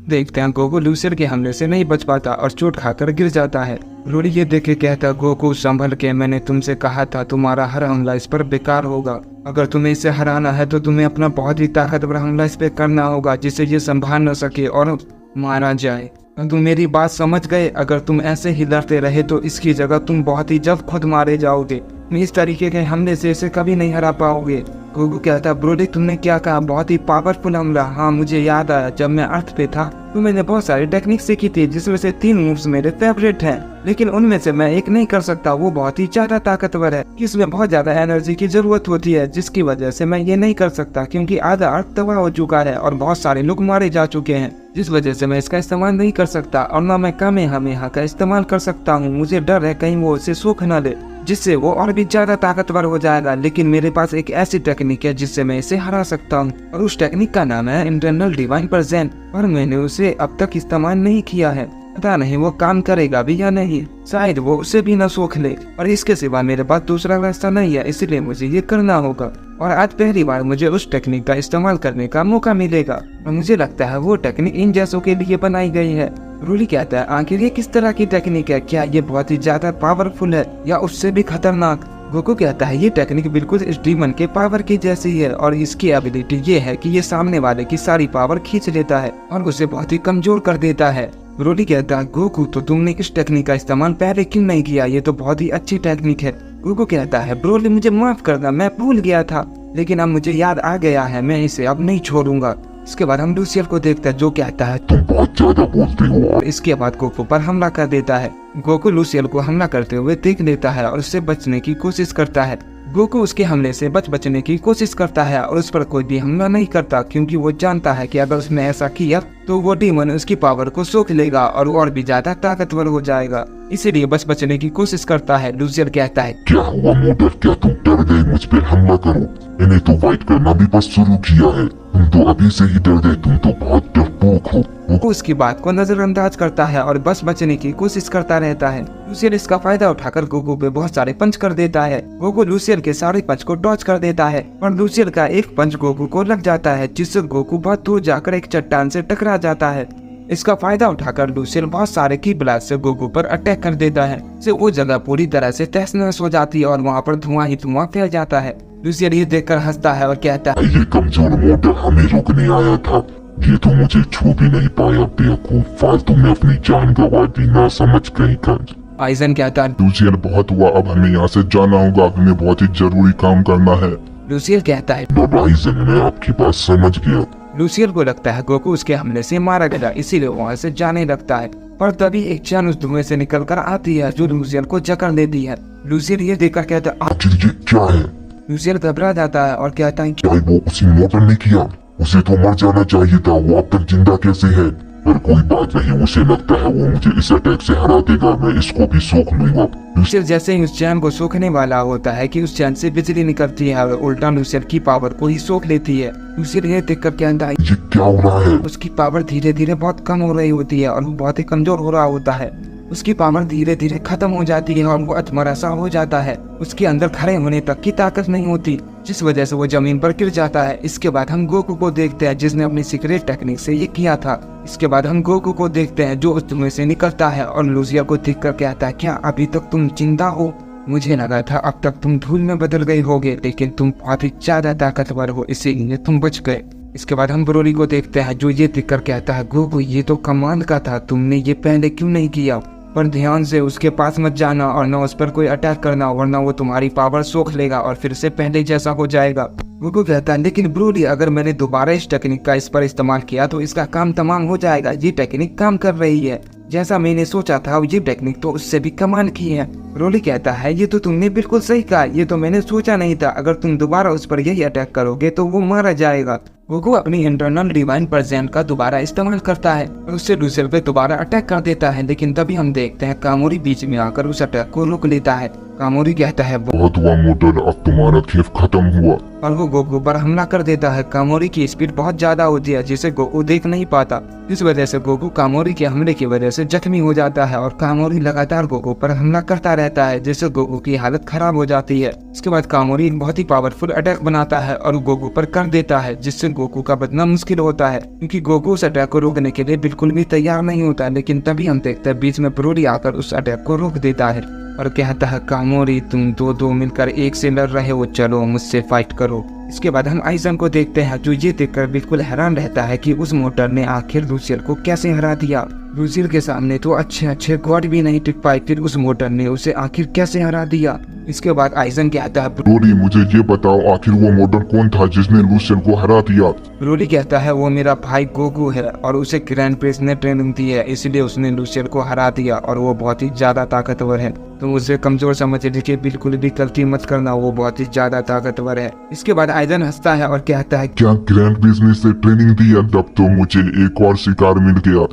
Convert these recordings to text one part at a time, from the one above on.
देखते हैं गोकू लूसियर के हमले से नहीं बच पाता और चोट खाकर गिर जाता है। ब्रोली ये देख के कहता, गोकू संभल के, मैंने तुमसे कहा था तुम्हारा हर हमला इस पर बेकार होगा। अगर तुम्हें इसे हराना है तो तुम्हें अपना बहुत ही ताकतवर हमला इस पे करना होगा जिससे ये संभाल न सके और मारा जाए। तुम मेरी बात समझ गए? अगर तुम ऐसे ही लड़ते रहे तो इसकी जगह तुम बहुत ही जल्द खुद मारे जाओगे। इस तरीके के हमले से इसे कभी नहीं हरा पाओगे। गोकू कहता, ब्रोली तुमने क्या कहा? बहुत ही पावरफुल हमला। हाँ, मुझे याद आया, जब मैं अर्थ पे था तो मैंने बहुत सारी टेक्निक सीखी थी जिसमें से 3 मूव्स मेरे फेवरेट हैं, लेकिन उनमें से मैं एक नहीं कर सकता। वो बहुत ही ज्यादा ताकतवर है, इसमें बहुत ज्यादा एनर्जी की जरूरत होती है, जिसकी वजह से मैं ये नहीं कर सकता क्योंकि आधा अर्थ तबाह हो चुका है और बहुत सारे लोग मारे जा चुके हैं, जिस वजह से मैं इसका इस्तेमाल नहीं कर सकता। और ना मैं कामेहामेहा का इस्तेमाल कर सकता हूँ। मुझे डर है कहीं वो उसे सूख न ले, जिससे वो और भी ज्यादा ताकतवर हो जाएगा। लेकिन मेरे पास एक ऐसी टेक्निक है जिससे मैं इसे हरा सकता हूँ और उस टेक्निक का नाम है इंटरनल डिवाइन प्रेजेंट, पर मैंने उसे अब तक इस्तेमाल नहीं किया है। पता नहीं वो काम करेगा भी या नहीं, शायद वो उसे भी न सोख ले। और इसके सिवा मेरे पास दूसरा रास्ता नहीं है, इसलिए मुझे ये करना होगा। और आज पहली बार मुझे उस टेक्निक का इस्तेमाल करने का मौका मिलेगा और मुझे लगता है वो टेक्निक इन जैसों के लिए बनाई गई है। ब्रोली कहता है, आखिर ये किस तरह की टेक्निक है? क्या ये बहुत ही ज्यादा पावरफुल है या उससे भी खतरनाक? गोकू कहता है, ये टेक्निक बिल्कुल इस डीमन के पावर की जैसी है और इसकी एबिलिटी ये है कि ये सामने वाले की सारी पावर खींच लेता है और उसे बहुत ही कमजोर कर देता है। ब्रोली कहता है, गोकू तो तुमने इस टेक्निक का इस्तेमाल पहले क्यों नहीं किया? ये तो बहुत ही अच्छी टेक्निक है। गोकू कहता है, ब्रोली मुझे माफ करना, मैं भूल गया था, लेकिन अब मुझे याद आ गया है, मैं इसे अब नहीं छोड़ूंगा। इसके बाद हम लूसियर को देखते हैं जो कहता है, तुम बहुत ज्यादा बोलते हो, और इसके बाद गोकू पर हमला कर देता है। गोकू लूसियर को हमला करते हुए देख लेता है और उससे बचने की कोशिश करता है। गोकू उसके हमले से बचने की कोशिश करता है और उस पर कोई भी हमला नहीं करता क्योंकि वो जानता है कि अगर उसने ऐसा किया तो वो डीमन उसकी पावर को सोख लेगा और भी ज्यादा ताकतवर हो जाएगा, इसीलिए बचने की कोशिश करता है। लूसियर कहता है, क्या हुआ मोटर, क्या तुम डर गए मुझ पर हमला करो? मैंने तो फाइट करना भी बस शुरू किया है, तुम तो अभी से ही डर गए, तुम तो बहुत डरपोक हो। वो उसकी बात को नजरअंदाज करता है और बचने की कोशिश करता रहता है। लूसियर इसका फायदा उठाकर गोकू पे बहुत सारे पंच कर देता है। गोकू लूसियर के सारे पंच को डॉज कर देता है और लूसियर का एक पंच गोकू को लग जाता है, जिससे गोकू बहुत दूर जाकर एक चट्टान से टकरा जाता है। इसका फायदा उठाकर लूसियर बहुत सारे की ब्लास्ट से गोकू पर अटैक कर देता है, से वो जगह पूरी तरह से तहस-नहस हो जाती है और वहाँ पर धुआं ही धुआं फैल जाता है। लूसियर ये देखकर हंसता है और कहता है, ये कमजोर मोटर हमें रोकने आया था, ये तो मुझे छू भी नहीं पाया, बेवकूफ, फालतू में अपनी जान गंवा दी, ना समझ कहीं का। आइजन कहता है, लूसियर बहुत हुआ, अब हमें यहाँ से जाना होगा, हमें बहुत ही जरूरी काम करना है। लूसियर कहता है, आइजन मैं आपकी बात समझ गया। लूसियर को लगता है गोकू उसके हमले से मारा गया, इसीलिए वहाँ से जाने लगता है। पर तभी एक जान उस धुएं से निकलकर आती है जो लूसियर को जकड़ देती है। लूसियर ये देखकर कहता है, आखिर ये क्या है? लूसियर घबरा जाता है और कहता है, क्या वो उसी मोटर ने किया? उसे तो मर जाना चाहिए था, वो अब तक जिंदा कैसे है? पर कोई बात नहीं, उसे लगता है वो मुझे इस अटैक से हरा देगा, मैं इसको भी सोख लूंगा। लूसियर जैसे ही उस चैन को सोखने वाला होता है कि उस चैन से बिजली निकलती है और उल्टा लूसियर की पावर को ही सोख लेती है। लूसियर ये देखकर कहता है, ये क्या हो रहा है? उसकी पावर धीरे धीरे बहुत कम हो रही होती है और वो बहुत ही कमजोर हो रहा होता है। उसकी पावर धीरे धीरे खत्म हो जाती है और वो अधमरा सा हो जाता है। उसके अंदर खड़े होने तक की ताकत नहीं होती, जिस वजह से वो जमीन पर गिर जाता है। इसके बाद हम गोकू को देखते हैं जिसने अपनी सीक्रेट टेक्निक से ये किया था। इसके बाद हम गोकू को देखते हैं जो उस धुएं से निकलता है और लूसियर को देखकर कहता है, क्या अभी तक तुम जिंदा हो? मुझे लगा था अब तक तुम धूल में बदल गए होगे, लेकिन तुम बहुत ही ज्यादा ताकतवर हो, इसीलिए तुम बच गए। इसके बाद हम ब्रोली को देखते हैं जो ये देखकर कहता है, गोकू ये तो कमाल का था, तुमने ये पहले क्यों नहीं किया? पर ध्यान से उसके पास मत जाना और न उस पर कोई अटैक करना, वरना वो तुम्हारी पावर सोख लेगा और फिर से पहले जैसा हो जाएगा। गोकू कहता है, लेकिन ब्रोली अगर मैंने दोबारा इस टेक्निक का इस पर इस्तेमाल किया तो इसका काम तमाम हो जाएगा। ये टेक्निक काम कर रही है, जैसा मैंने सोचा था, ये टेक्निक तो उससे भी कमाल की है। ब्रोली कहता है, ये तो तुमने बिल्कुल सही कहा, ये तो मैंने सोचा नहीं था, अगर तुम दोबारा उस पर यही अटैक करोगे तो वो मारा जाएगा। गोकू अपनी इंटरनल डिवाइन प्रेजेंट का दोबारा इस्तेमाल करता है और उससे लूसियर पे दोबारा अटैक कर देता है, लेकिन तभी हम देखते हैं कामोरी बीच में आकर उस अटैक को रोक लेता है। कामोरी कहता है बहुत हुआ मोटल, अब तुम्हारा खेल खत्म हुआ। और वो गोकू पर हमला कर देता है। कामोरी की स्पीड बहुत ज्यादा होती है जिसे गोकू देख नहीं पाता। इस वजह से गोकू कामोरी के हमले की वजह से जख्मी हो जाता है और कामोरी लगातार गोकू पर हमला करता रहता है जिससे गोकू की हालत खराब हो जाती है। इसके बाद कामोरी एक बहुत ही पावरफुल अटैक बनाता है और गोकू पर कर देता है जिससे गोकू का बचना मुश्किल होता है क्योंकि गोकू उस अटैक को रोकने के लिए बिल्कुल भी तैयार नहीं होता है। लेकिन तभी हम देखते हैं बीच में ब्रोली आकर उस अटैक को रोक देता है और कहता है कामोरी तुम दो मिलकर एक से लड़ रहे हो, चलो मुझसे फाइट करो। इसके बाद हम आइजन को देखते हैं जो ये देखकर बिल्कुल हैरान रहता है कि उस मोटर ने आखिर लूसियल को कैसे हरा दिया। लूसियल के सामने तो अच्छे गॉड भी नहीं टिक पाए, फिर उस मोटर ने उसे आखिर कैसे हरा दिया। इसके बाद आइजन कहता है ब्रोली मुझे ये बताओ आखिर वो मोटर कौन था जिसने लूसियल को हरा दिया। ब्रोली कहता है वो मेरा भाई गोकू है और उसे ग्रैंड प्रिंस ने ट्रेनिंग दी है, इसलिए उसने लूसियल को हरा दिया और वो बहुत ही ज्यादा ताकतवर है। तो उसे कमजोर समझने की बिल्कुल भी गलती मत करना, वो बहुत ही ज्यादा ताकतवर है। इसके बाद आइजन हंसता है और कहता है क्या ग्रैंड प्रिंस ने से ट्रेनिंग दी है? तब तो मुझे एक और शिकार मिल गया,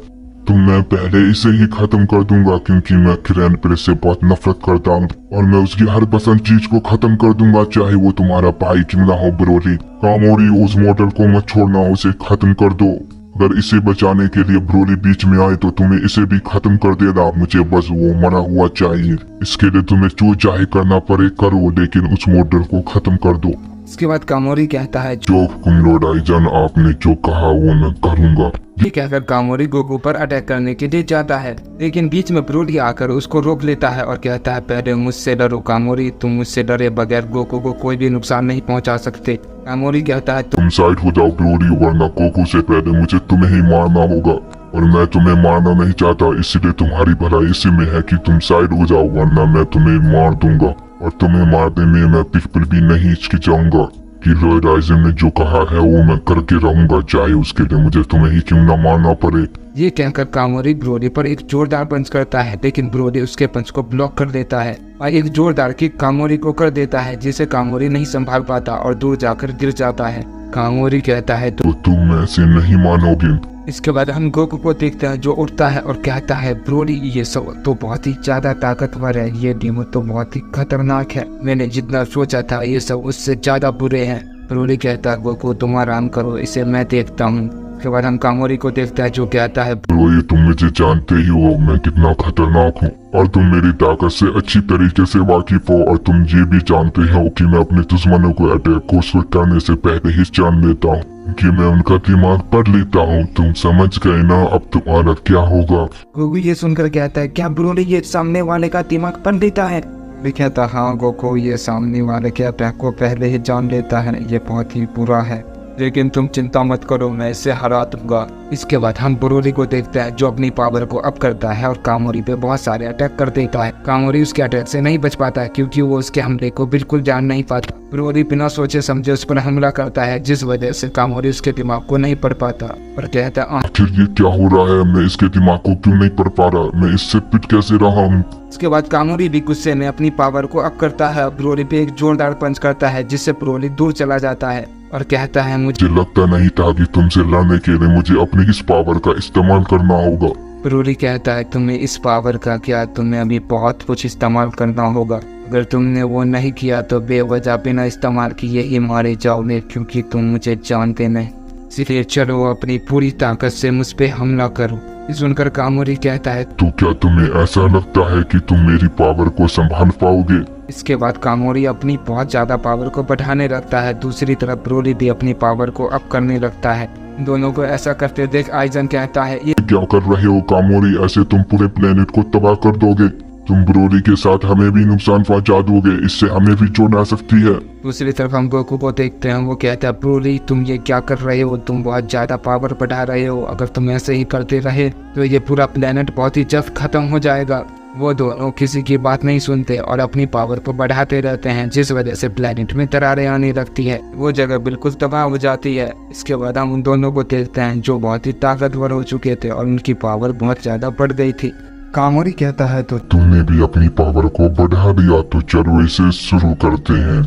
तो मैं पहले इसे ही खत्म कर दूंगा क्योंकि मैं ग्रैंड प्रिंस से बहुत नफरत करता हूँ और मैं उसकी हर पसंद चीज को खत्म कर दूंगा, चाहे वो तुम्हारा भाई क्यों ना हो। ब्रोली कामोरी उस मोटर को मत छोड़ना, उसे खत्म कर दो। अगर इसे बचाने के लिए ब्रोली बीच में आए तो तुम्हें इसे भी खत्म कर देना, मुझे बस वो मरा हुआ चाहिए। इसके लिए तुम्हें जो चाहे करना पड़े करो, लेकिन उस मोटर को खत्म कर दो। इसके बाद कामोरी कहता है जो हुक्म लॉर्ड आइजन, आपने जो कहा वो मैं करूंगा। ये कहकर कामोरी गोकू पर अटैक करने के लिए जाता है, लेकिन बीच में ब्रोली आकर उसको रोक लेता है और कहता है पहले मुझसे डरो कामोरी, तुम मुझसे डरे बगैर गोकू को कोई भी नुकसान नहीं पहुंचा सकते। कामोरी कहता है तुम साइड हो जाओ ब्रोली, वरना गोकू से पहले मुझे तुम्हें ही मारना होगा और मैं तुम्हें मारना नहीं चाहता, इसलिए तुम्हारी भलाई इसी में है कि तुम साइड हो जाओ, वरना मैं तुम्हें मार दूंगा और तुम्हें मारने में मैं बिल्कुल भी नहीं हिचकिचाऊंगा कि लॉर्ड आइजन ने जो कहा है वो मैं करके रहूंगा, चाहे उसके लिए मुझे तुम्हें ही क्यों ना मारना पड़े। ये कहकर कामोरी ब्रोली पर एक जोरदार पंच करता है, लेकिन ब्रोली उसके पंच को ब्लॉक कर देता है और एक जोरदार किक कामोरी को कर देता है जिसे कामोरी नहीं संभाल पाता और दूर जाकर गिर जाता है। कामोरी कहता है तो तुम ऐसे नहीं मानोगे। इसके बाद हम गोकू को देखते हैं जो उठता है और कहता है ब्रोली ये सब तो बहुत ही ज्यादा ताकतवर है, ये डेमो तो बहुत ही खतरनाक है, मैंने जितना सोचा था ये सब उससे ज्यादा बुरे हैं। ब्रोली कहता है गोकू तुम आराम करो, इसे मैं देखता हूँ। उसके बाद हम कामोरी को देखता है जो कहता है ब्रोली तुम मुझे जानते ही हो मैं कितना खतरनाक हूँ और तुम मेरी ताकत से अच्छी तरीके से वाकिफ हो और तुम ये भी जानते हो कि मैं अपने दुश्मनों को अटैक को शुरू करने से पहले ही जान लेता हूँ कि मैं उनका दिमाग पढ़ लेता हूँ। तुम समझ गए ना, अब तुम्हारा क्या होगा। गोकू ये सुनकर कहता है क्या ब्रोली ये सामने वाले का दिमाग पढ़ लेता है? भी कहता हाँ गोकू ये सामने वाले के अटैक को पहले ही जान लेता है, ये बहुत ही बुरा है, लेकिन तुम चिंता मत करो मैं इसे हरा दूंगा। इसके बाद हम ब्रोली को देखते हैं जो अपनी पावर को अप करता है और कामोरी पे बहुत सारे अटैक कर देता है। कामोरी उसके अटैक से नहीं बच पाता है क्योंकि वो उसके हमले को बिल्कुल जान नहीं पाता। ब्रोली बिना सोचे समझे उस पर हमला करता है जिस वजह से कामोरी उसके दिमाग को नहीं पढ़ पाता और कहता है आखिर ये क्या हो रहा है, मैं इसके दिमाग को क्यों नहीं पढ़ पा रहा, मैं इससे पिट कैसे रहा हूँ। इसके बाद कामोरी भी गुस्से में अपनी पावर को अप करता है, ब्रोली पे एक जोरदार पंच करता है जिससे ब्रोली दूर चला जाता है और कहता है मुझे लगता नहीं था कि तुमसे लड़ने के लिए मुझे अपनी इस पावर का इस्तेमाल करना होगा। ब्रोली कहता है तुम्हें इस पावर का क्या, तुम्हें अभी बहुत कुछ इस्तेमाल करना होगा, अगर तुमने वो नहीं किया तो बेवजह बिना इस्तेमाल किए ही मारे जाओगे क्योंकि तुम मुझे जानते नहीं, इसलिए चलो अपनी पूरी ताकत से मुझ पे हमला करो। सुनकर कामोरी कहता है तो क्या तुम्हें ऐसा लगता है कि तुम मेरी पावर को संभाल पाओगे। इसके बाद कामोरी अपनी बहुत ज्यादा पावर को बढ़ाने लगता है, दूसरी तरफ ब्रोली भी अपनी पावर को अप करने लगता है। दोनों को ऐसा करते देख आइजन कहता है ये क्या कर रहे हो कामोरी, ऐसे तुम पूरे प्लेनेट को तबाह कर दोगे, तुम ब्रोली के साथ हमें भी नुकसान पहुंचा दोगे, इससे हमें भी चोट आ सकती है। दूसरी तरफ हम गोकू को देखते हैं, वो कहता है ब्रोली तुम ये क्या कर रहे हो, तुम बहुत ज्यादा पावर बढ़ा रहे हो, अगर तुम ऐसे ही करते रहे तो ये पूरा प्लेनेट बहुत ही जल्द खत्म हो जाएगा। वो दोनों किसी की बात नहीं सुनते और अपनी पावर को बढ़ाते रहते हैं जिस वजह से प्लेनेट में दरारें आने लगती है, वो जगह बिल्कुल तबाह हो जाती है। इसके बाद हम उन दोनों को देखते हैं जो बहुत ही ताकतवर हो चुके थे और उनकी पावर बहुत ज्यादा बढ़ गई थी। कामोरी कहता है तो तुमने भी अपनी पावर को बढ़ा दिया, तो चलो इसे शुरू करते हैं।